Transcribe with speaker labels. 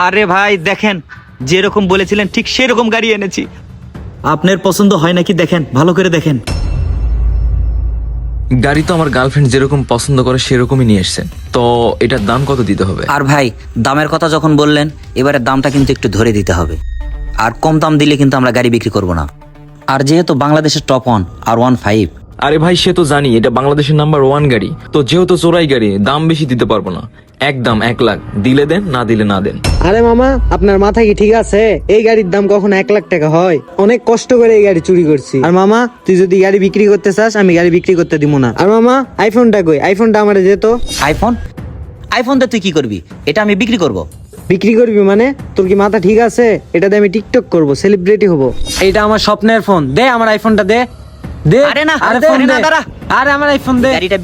Speaker 1: আরে ভাই দেখেন, যেরকম বলেছিলেন ঠিক সেরকম গাড়ি এনেছি। আপনার পছন্দ হয় নাকি দেখেন, ভালো করে দেখেন।
Speaker 2: গাড়ি তো আমার গার্লফ্রেন্ড যেরকম পছন্দ করে সেরকমই নিয়ে এসছেন, তো এটার দাম কত দিতে হবে?
Speaker 3: আর ভাই, দামের কথা যখন বললেন, এবারে দামটা কিন্তু একটু ধরে দিতে হবে। আর কম দাম দিলে কিন্তু আমরা গাড়ি বিক্রি করব না। আর যেহেতু বাংলাদেশের টপ 1 আর 15।
Speaker 2: আরে ভাই, সে তো জানি এটা বাংলাদেশের নাম্বার 1 গাড়ি, তো যেহেতু চোরাই গাড়ি দাম বেশি দিতে পারবো না। একদম 1 লাখ, দিলে দেন, না দিলে না দেন।
Speaker 4: আরে মামা, আপনার মাথা কি ঠিক আছে? এই গাড়ির দাম কখনো 1 লাখ টাকা হয়? অনেক কষ্ট করে এই গাড়ি চুরি করছি। আর মামা, তুই যদি গাড়ি বিক্রি করতে চাস, আমি গাড়ি বিক্রি করতে দিব না। আর মামা, আইফোনটা কই? আইফোনটা আমারে যেত।
Speaker 3: আইফোন দিয়ে তুই কি করবি? এটা আমি বিক্রি করব।
Speaker 4: বিক্রি করবি মানে? তোর কি মাথা ঠিক আছে? এটা দিয়ে আমি টিকটক করব, সেলিব্রিটি হব। এটা আমার স্বপ্নের ফোন, দে আমার আইফোনটা দে। দে।
Speaker 3: আরে না,
Speaker 4: আরে
Speaker 3: আরে
Speaker 4: ফোন
Speaker 3: না,
Speaker 4: দে।
Speaker 3: দাঁড়া।
Speaker 4: আরে আমার আইফোন দে।
Speaker 3: গাড়িটা